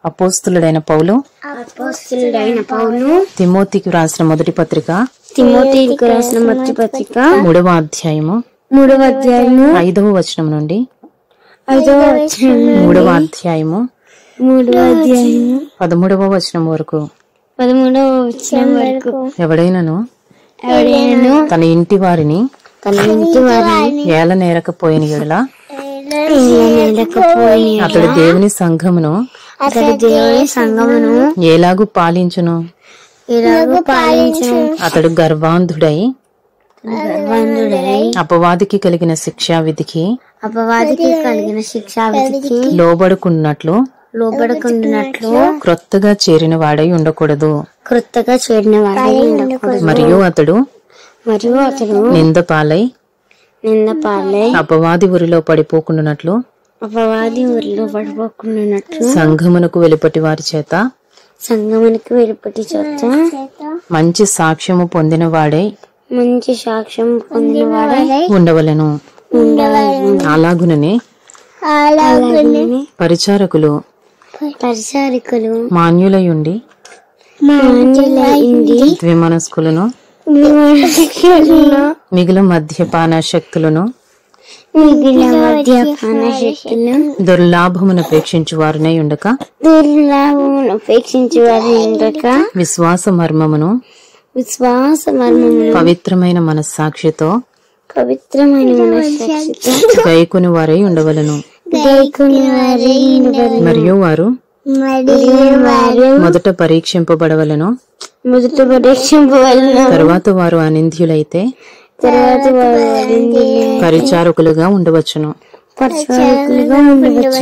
అపోస్తులుడైన పౌలు తిమోతికి రాసిన మొదటి పత్రిక 3వ అధ్యాయము 5వ వచనం నుండి 3వ అధ్యాయము 13వ వచనం వరకు ఎవడైనను తన ఇంటి వారిని ఏలనేరకపోయిన యెడల అతడు దేవుని సంఘమును ఎలాగు పాలించును. అతడు గర్వాంధుడై అపవాదికి కలిగిన శిక్షా విధికి లోబడుకున్నట్లు క్రొత్తగా చేరిన వాడై ఉండకూడదు. మరియు అతడు నిందపాలై అపవాది ఊరిలో పడిపోకుండానట్లు సంఘమునకు వెలుపటి వారి చేత మంచి సాక్ష్యము పొందిన వాడై ఉండవలెను. అలాగుననే పరిచారకులు మాన్యులయుండి ద్విమనస్కులను మిగిలిన మద్యపాన శక్తులను దుర్లాభమును అపేక్షించు వారినై ఉండక విశ్వాస మర్మమును పవిత్రమైన మనస్సాక్షితో గైకొని వారై ఉండవలను. మరియు వారు మొదట పరీక్షింపబడవలను. తర్వాత వారు అనింద్యులైతే పరిచారకులుగా ఉండవచ్చును.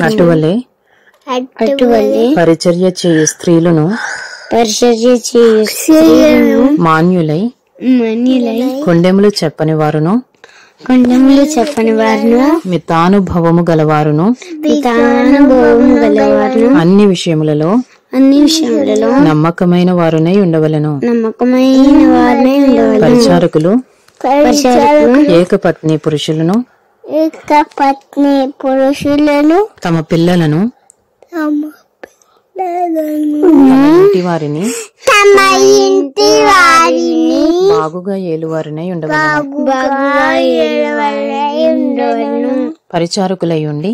అటువలే పరిచర్య చేయు స్త్రీలను మాన్యులై కొండెములు చెప్పని వారును మితానుభవము గలవారును అన్ని విషయములలో నమ్మకమైన వారునై ఉండవలెను. పరిచారకులు ఏకపత్ని పురుషులను తమ పిల్లలను ఇంటి వారిని బాగుగా ఏలువారినై ఉండవలెను. పరిచారకులై ఉండి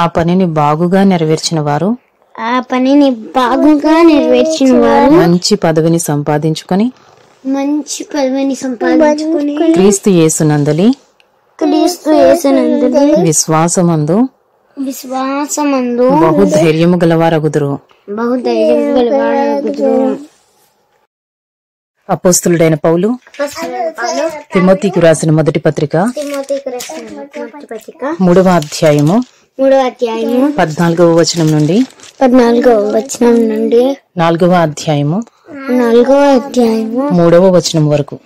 ఆ పనిని బాగుగా నెరవేర్చిన వారు మంచి పదవిని సంపాదించుకొని క్రీస్తు యేసునందలి విశ్వాసమందు బహుధైర్యము గలవారగుదురు. అపోస్తులుడైన పౌలు తిమోతికి రాసిన మొదటి పత్రిక 3వ అధ్యాయము 14వ వచనం నుండి 4వ అధ్యాయము 3వ వచనం వరకు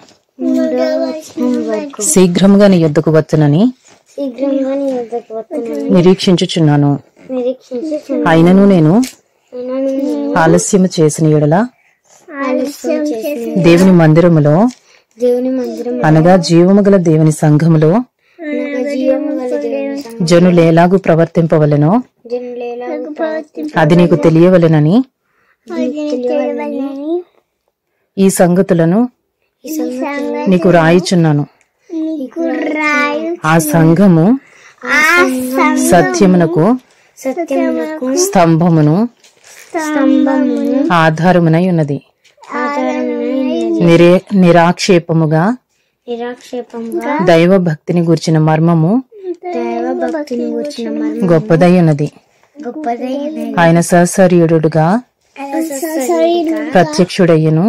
శీఘ్రముగా నీ యొద్దకు వచ్చునని నిరీక్షించుచున్నాను. అయినను నేను ఆలస్యము చేసిన యెడల దేవుని మందిరములో అనగా జీవము గల దేవుని సంఘములో జనులేలాగు ప్రవర్తింపవలెనో అది నీకు తెలియవలెనని ఈ సంగతులను నీకు రాయిచున్నాను. ఆ సంఘము సత్యమునకు స్తంభమును ఆధారమునై ఉన్నది. నిరాక్షేపముగా దైవ భక్తిని గూర్చిన మర్మము గొప్పదై ఉన్నది. ఆయన సశరీరుడుగా ప్రత్యక్షుడయ్యను.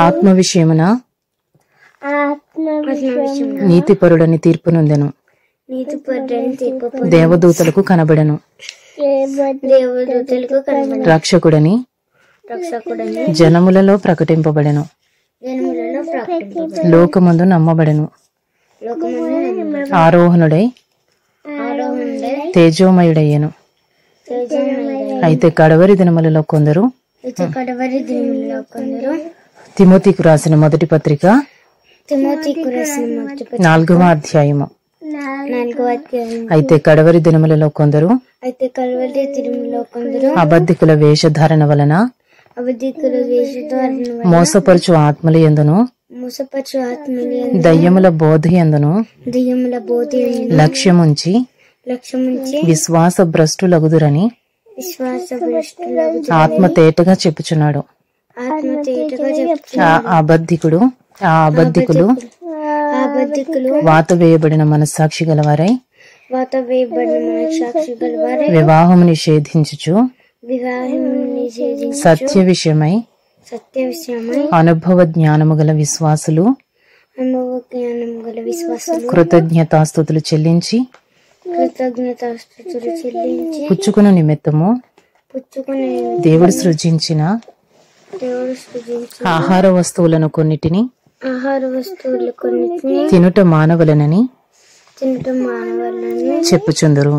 ఆత్మ విషయమున నీతిపరుడని తీర్పు నొందెను. దేవదూతలకు కనబడెను. రక్షకుడని జనములలో ప్రకటింపబడెను. లోకమందు నమ్మబడెను. ఆరోహణుడై తేజోమయుడయ్యను. అయితే కడవరి దినములలో కొందరు తిమోతికి రాసిన మొదటి పత్రిక 4వ అధ్యాయము. అయితే కడవరి దినములలో కొందరు అయితే కల్వరి దినములో కొందరు అబద్ధికుల వేషధారణ వలన మోసపరచు ఆత్మల యందును దయ్యముల బోధ యందును లక్ష్యముంచి విశ్వాస భ్రష్టులగుదురని ఆత్మ తేటగా చెప్పుచున్నాడు. ఆ అబద్ధికులు వాత వేయబడిన మనస్సాక్షి గలవారై వివాహము నిషేధించుచు సత్య విషయమై అనుభవ జ్ఞానము గల విశ్వాసులు కృతజ్ఞతాస్తుతులు చెల్లించి పుచ్చుకున్న నిమిత్తము దేవుడు సృజించిన ఆహార వస్తువులను కొన్నిటిని తినుట మానవలనని చెప్పుచుందురు.